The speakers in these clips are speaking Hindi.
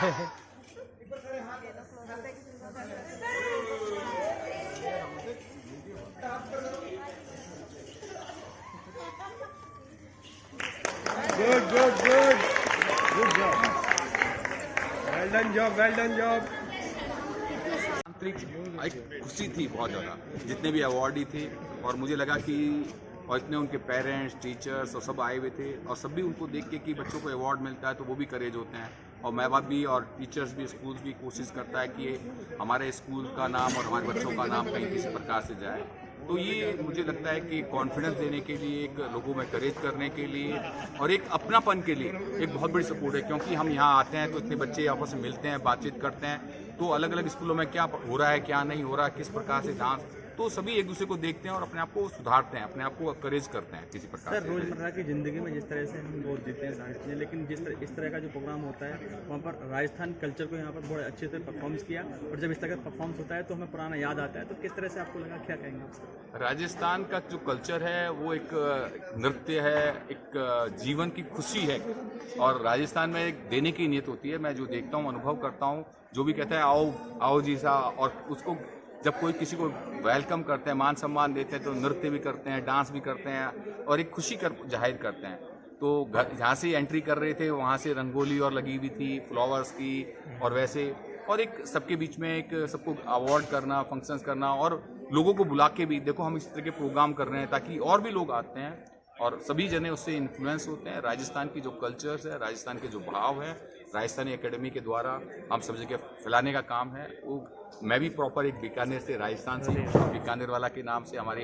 Good job. Well done job. आंतरिक एक खुशी थी बहुत ज़्यादा, जितने भी अवार्डी थे, और मुझे लगा कि और इतने उनके पेरेंट्स, टीचर्स और सब आए हुए थे, और सब भी उनको देख के कि बच्चों को अवार्ड मिलता है तो वो भी करेज होते हैं, और माँ बाप भी और टीचर्स भी, स्कूल भी कोशिश करता है कि हमारे स्कूल का नाम और हमारे बच्चों का नाम कहीं किसी प्रकार से जाए। तो ये मुझे लगता है कि कॉन्फिडेंस देने के लिए, एक लोगों में करेज करने के लिए और एक अपनापन के लिए एक बहुत बड़ी सपोर्ट है, क्योंकि हम यहाँ आते हैं तो इतने बच्चे आपस में मिलते हैं, बातचीत करते हैं, तो अलग अलग स्कूलों में क्या हो रहा है, क्या नहीं हो रहा है, किस प्रकार से डांस, तो सभी एक दूसरे को देखते हैं और अपने आप को सुधारते हैं, अपने आप को करेज करते हैं किसी प्रकार सर। रोजमर्रा की ज़िंदगी में जिस तरह से हम वोट देते हैं सारी चीज़ें, लेकिन इस तरह का जो प्रोग्राम होता है वहाँ पर राजस्थान कल्चर को यहाँ पर बहुत अच्छे से परफॉर्मेंस किया, और जब इस तरह का परफॉर्मेंस होता है तो हमें पुराना याद आता है, तो किस तरह से आपको लगा, क्या कहेंगे आप? राजस्थान का जो कल्चर है वो एक नृत्य है, एक जीवन की खुशी है, और राजस्थान में एक देने की नीयत होती है। मैं जो देखता हूँ, अनुभव करता हूँ, जो भी कहते हैं आओ आओ जी सा, और उसको जब कोई किसी को वेलकम करते हैं, मान सम्मान देते हैं, तो नृत्य भी करते हैं, डांस भी करते हैं, और एक खुशी जाहिर करते हैं। तो जहाँ से एंट्री कर रहे थे वहाँ से रंगोली और लगी हुई थी, फ्लावर्स की, और वैसे, और एक सबके बीच में एक सबको अवार्ड करना, फंक्शंस करना, और लोगों को बुला के भी देखो हम इस तरह के प्रोग्राम कर रहे हैं ताकि और भी लोग आते हैं और सभी जने उससे इन्फ्लुएंस होते हैं। राजस्थान की जो कल्चर्स है, राजस्थान के जो भाव है, राजस्थानी एकेडमी के द्वारा हम सब जगह फैलाने का काम है। वो मैं भी प्रॉपर एक बीकानेर से, राजस्थान से, बीकानेर वाला के नाम से हमारे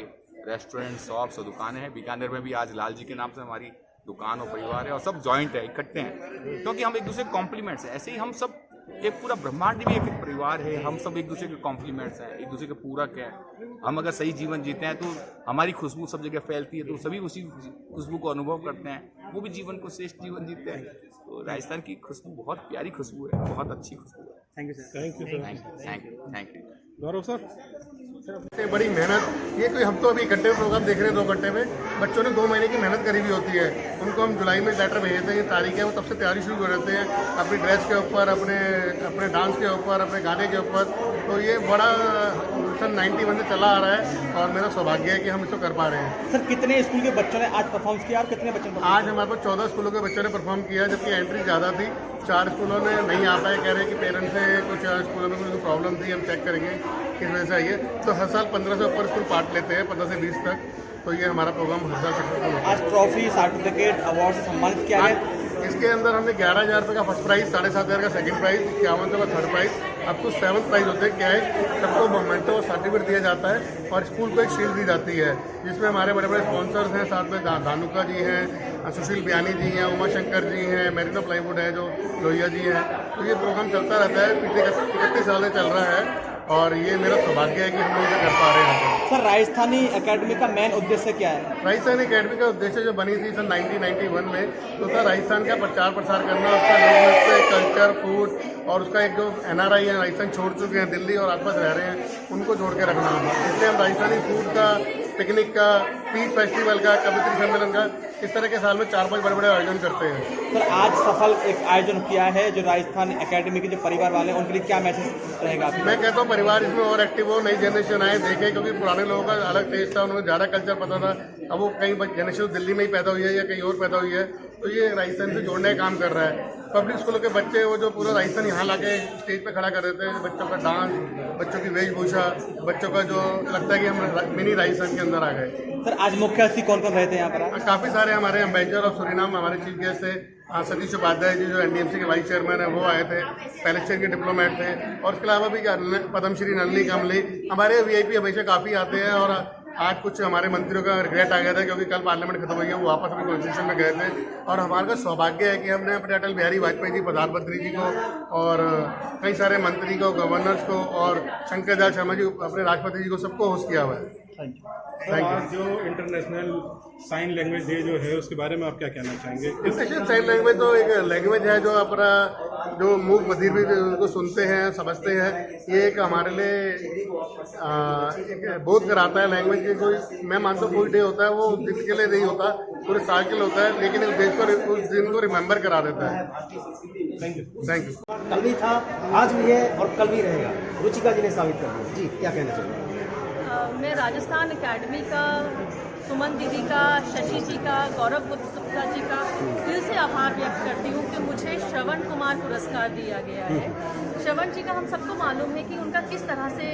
रेस्टोरेंट, शॉप्स और दुकानें हैं। बीकानेर में भी आज लाल जी के नाम से हमारी दुकान और परिवार है, और सब जॉइंट है, इकट्ठे हैं, क्योंकि हम एक दूसरे के कॉम्प्लीमेंट्स हैं। ऐसे ही हम सब एक पूरा ब्रह्मांड भी एक परिवार है, हम सब एक दूसरे के कॉम्प्लीमेंट्स हैं, एक दूसरे के पूरक हैं। हम अगर सही जीवन जीते हैं तो हमारी खुशबू सब जगह फैलती है, तो सभी उसी खुशबू को अनुभव करते हैं, वो भी जीवन को श्रेष्ठ जीवन जीते हैं। तो राजस्थान की खुशबू बहुत प्यारी खुशबू है, बहुत अच्छी खुशबू है। Thank you sir. Thank you. Gaurav sir, सबसे बड़ी मेहनत ये, कोई हम तो अभी इकट्ठे प्रोग्राम देख रहे हैं 2 घंटे में, बच्चों ने 2 महीने की मेहनत करी हुई होती है। उनको हम जुलाई में लेटर भेजते हैं, ये तारीख है, वो तब से तैयारी शुरू कर देते हैं अपनी ड्रेस के ऊपर, अपने डांस के ऊपर, अपने गाने के ऊपर। तो ये बड़ा सन 91 से चला आ रहा है, और मेरा सौभाग्य है कि हम इसको कर पा रहे हैं। सर, कितने स्कूल के बच्चों ने आज परफॉर्म किया और कितने बच्चों ने? आज हमारे पास 14 स्कूलों के बच्चों ने परफॉर्म किया, जबकि एंट्री ज़्यादा थी। 4 स्कूलों ने नहीं आ पाए, कह रहे हैं कि पेरेंट्स से कुछ स्कूलों में कुछ प्रॉब्लम थी, हम चेक करेंगे किस वजह से आई है। तो हर साल 15 से ऊपर स्कूल पार्ट लेते हैं, 15 से 20 तक। तो ये हमारा प्रोग्राम हर साल सक्सेसफुल होता है। आज ट्रॉफी, सर्टिफिकेट, अवार्ड से सम्मानित किया गया। इसके अंदर हमने 11,000 रुपये का फर्स्ट प्राइज़, 7,500 का सेकंड प्राइज़, 5100 का थर्ड प्राइज़, अब तो 7th प्राइज़ होते हैं। क्या है, सबको मोमेंटो और सर्टिफिकेट दिया जाता है, और स्कूल को एक शील्ड दी जाती है, जिसमें हमारे बड़े बड़े स्पॉन्सर्स हैं। साथ में धानुका जी हैं, सुशील बयानी जी हैं, उमा शंकर जी हैं, मेरिनो प्लाईवुड है जो लोहिया जी हैं। तो ये प्रोग्राम चलता रहता है, पिछले 31 साल से चल रहा है, और ये मेरा सौभाग्य है कि हम लोग इसे कर पा रहे हैं। सर, राजस्थानी एकेडमी का मेन उद्देश्य क्या है? राजस्थान एकेडमी का उद्देश्य जो बनी थी सन 1991 में, तो था राजस्थान का प्रचार प्रसार करना, उसका लोक नृत्य, कल्चर, फूड, और उसका एक जो NRI है, राजस्थान छोड़ चुके हैं, दिल्ली और आसपास रह रहे हैं, उनको जोड़ के रखना होगा। इसलिए हम राजस्थानी फूड का, पिकनिक का, पीस फेस्टिवल का, कवित्री सम्मेलन का, इस तरह के साल में 4-5 बड़े बड़े आयोजन करते हैं। सर, आज सफल एक आयोजन किया है, जो राजस्थान एकेडमी के जो परिवार वाले हैं उनके लिए क्या मैसेज रहेगा? मैं कहता हूँ परिवार इसमें और एक्टिव हो, नई जनरेशन आए, देखे, क्योंकि पुराने लोगों का अलग टेस्ट था, उन्हें ज़्यादा कल्चर पता था। अब वो कई जनरेशन दिल्ली में ही पैदा हुई है या कहीं और पैदा हुई है, तो ये राजस्थान से जोड़ने का काम कर रहा है। पब्लिक स्कूलों के बच्चे वो जो पूरा राजस्थान यहाँ लाके स्टेज पे खड़ा कर देते हैं, बच्चों का डांस, बच्चों की वेशभूषा, बच्चों का जो लगता है कि हम मिनी राजस्थान के अंदर आ गए। सर, आज मुख्य अतिथि कौन कौन रहे थे यहाँ पर? काफ़ी सारे हमारे एम्बेसडर ऑफ सूरीनाम, हमारे चीफ गेस्ट थे। सतीश उपाध्याय जी जो NDMC के वाइस चेयरमैन है, वो आए थे। पैलेस्टाइन के डिप्लोमेट थे, और इसके अलावा भी पद्मश्री नलिनी कमली, हमारे VIP हमेशा काफ़ी आते हैं। और आज कुछ हमारे मंत्रियों का रिग्रेट आ गया था, क्योंकि कल पार्लियामेंट खत्म हुई है, वो वापस अभी कॉन्स्टिट्यूशन में गए थे। और हमारा सौभाग्य है कि हमने अपने अटल बिहारी वाजपेयी जी, प्रधानमंत्री जी को, और कई सारे मंत्री को, गवर्नर्स को, और शंकर दयाल शर्मा जी अपने राष्ट्रपति जी को, सबको होस्ट किया हुआ है। Thank you. Thank you. आज जो इंटरनेशनल साइन लैंग्वेज डे जो है उसके बारे में आप क्या कहना चाहेंगे? इंटरनेशनल साइन लैंग्वेज तो एक लैंग्वेज है जो अपना जो मूक बधिर भी उनको सुनते हैं समझते हैं। ये एक हमारे लिए एक बोध कराता है लैंग्वेज की। कोई मैं मानता हूँ कोई डे होता है वो उस दिन के लिए नहीं होता, पूरे साल के लिए होता है, लेकिन उस देश को उस दिन को रिमेम्बर करा देता है। Thank you. Thank you. कल भी था, आज भी है और कल भी रहेगा। रुचिका जी ने साबित कर दिया। जी क्या कहना चाहिए? मैं राजस्थान एकेडमी का, सुमन दीदी का, शशि जी का, गौरव गुप्ता जी का दिल से आभार व्यक्त करती हूँ कि मुझे श्रवण कुमार पुरस्कार दिया गया है। श्रवण जी का हम सबको मालूम है कि उनका किस तरह से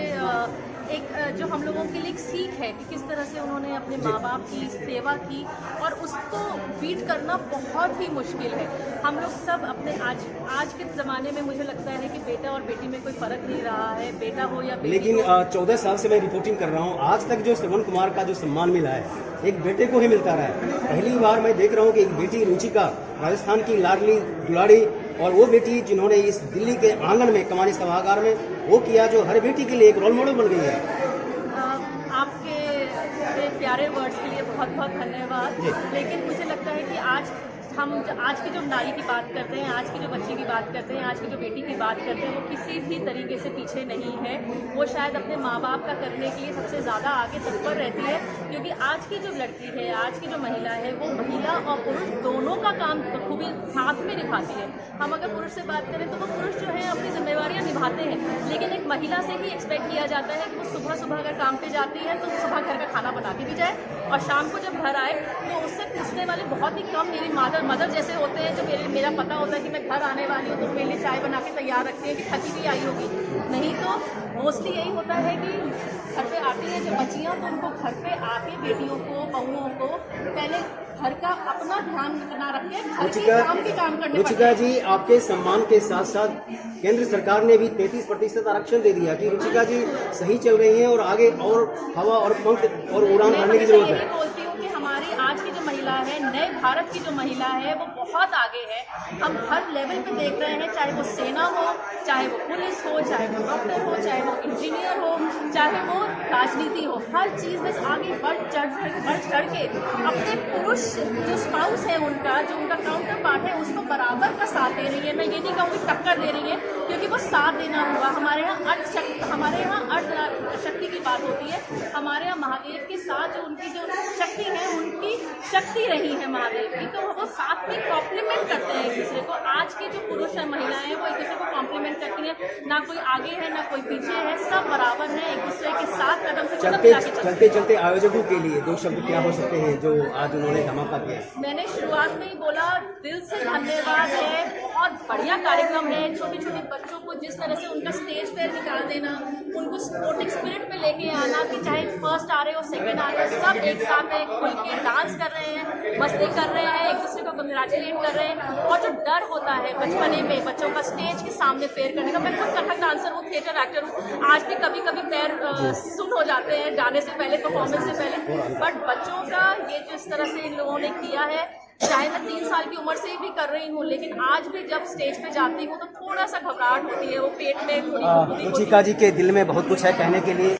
एक जो हम लोगों के लिए एक सीख है कि किस तरह से उन्होंने अपने माँ बाप की सेवा की और उसको बीट करना बहुत ही मुश्किल है। हम लोग सब अपने आज के ज़माने में मुझे लगता है कि बेटा और बेटी में कोई फ़र्क नहीं रहा है, बेटा हो या बेटी लेकिन हो। 14 साल से मैं रिपोर्टिंग कर रहा हूँ, आज तक जो श्रवण कुमार का जो सम्मान मिला है एक बेटे को ही मिलता रहा है। पहली बार मैं देख रहा हूँ कि एक बेटी रुचिका, राजस्थान की लाडली दुलाड़ी, और वो बेटी जिन्होंने इस दिल्ली के आंगन में कमानी सभागार में वो किया जो हर बेटी के लिए एक रोल मॉडल बन गई है। आपके प्यारे वर्ड्स के लिए बहुत बहुत धन्यवाद। लेकिन मुझे लगता है कि आज की जो नारी की बात करते हैं, आज की जो बच्ची की बात करते हैं, आज की जो बेटी की बात करते हैं, वो किसी भी तरीके से पीछे नहीं है। वो शायद अपने माँ बाप का करने के लिए सबसे ज़्यादा आगे तत्पर रहती है, क्योंकि आज की जो लड़की है, आज की जो महिला है, वो महिला और पुरुष दोनों का काम खूबी साथ में निभाती है। हम अगर पुरुष से बात करें तो वो पुरुष जो है अपनी जिम्मेवारियाँ निभाते हैं, लेकिन एक महिला से ही एक्सपेक्ट किया जाता है कि वो सुबह अगर काम पे जाती है तो सुबह घर का खाना बना के भी जाए और शाम को जब घर आए तो उससे पूछने वाले बहुत ही कम मेरी मदर जैसे होते हैं जो मेरा पता होता है कि मैं घर आने वाली हूँ तो मेरे लिए चाय बना के तैयार रखती है कि थकी भी आई होगी। नहीं तो मोस्टली यही होता है कि घर पे आती है जो बच्चियाँ, तो उनको घर पे आके बेटियों को, बहुओं को पहले घर का अपना ध्यान ना रखे, घर के काम करने। रुचिका जी, आपके सम्मान के साथ साथ केंद्र सरकार ने भी 33% आरक्षण दे दिया कि रुचिका जी सही चल रही हैं और आगे और हवा और पंख और उड़ान भरने की जरूरत है। बोलती हूँ कि हमारी आज की जो महिला है, नए भारत की जो महिला है, वो बहुत आगे है। हम हर लेवल पे देख रहे हैं, चाहे वो सेना हो, चाहे वो पुलिस हो, चाहे वो डॉक्टर हो, चाहे वो इंजीनियर हो, चाहे वो राजनीति हो, हर चीज़ में आगे बढ़ चढ़ के अपने पुरुष जो स्पाउस है उनका, जो उनका काउंटर पार्ट है, उसको बराबर का साथ दे रही है। मैं ये नहीं कहूँगी टक्कर दे रही है, क्योंकि वो साथ देना हुआ। हमारे यहाँ अर्ध शक्ति की बात होती है। हमारे यहाँ महादेव के साथ जो उनकी जो शक्ति है, उनकी शक्ति रही है महादेव की, तो वो साथ में कॉम्प्लीमेंट करते हैं एक दूसरे को। आज के जो पुरुष है, महिलाएं हैं, वो एक दूसरे को कॉम्प्लीमेंट करती हैं। ना कोई आगे है ना कोई पीछे है, सब बराबर है, एक दूसरे के साथ कदम से कदम मिला के चलते आयोजकों के लिए 2 शब्द क्या हो सकते हैं जो आज उन्होंने धमाका किया? मैंने शुरुआत में ही बोला, दिल से धन्यवाद है। बहुत बढ़िया कार्यक्रम है। छोटे छोटे बच्चों को जिस तरह से उनका स्टेज पर निकाल देना, उनको स्पोर्टिंग स्पिरिट में लेके आना कि चाहे फर्स्ट आ रहे हो, सेकंड आ रहे हो, सब एक साथ है, खुल के डांस कर रहे हैं, मस्ती कर रहे हैं, एक दूसरे को कंग्रेचुलेट कर रहे हैं। और जो डर होता है बचपने में बच्चों का स्टेज के सामने फेयर करने का, मैं खुद कथक डांसर हूँ, थिएटर एक्टर हूँ, आज भी कभी कभी पैर सुन हो जाते हैं गाने से पहले, परफॉर्मेंस से पहले। बट बच्चों का ये जिस तरह से इन लोगों ने किया है, चाहे मैं 3 साल की उम्र से ही भी कर रही हूँ, लेकिन आज भी जब स्टेज पे जाती हूँ तो थोड़ा सा घबराहट होती है, वो पेट में थोड़ी रुचिका जी के दिल में बहुत कुछ है कहने के लिए।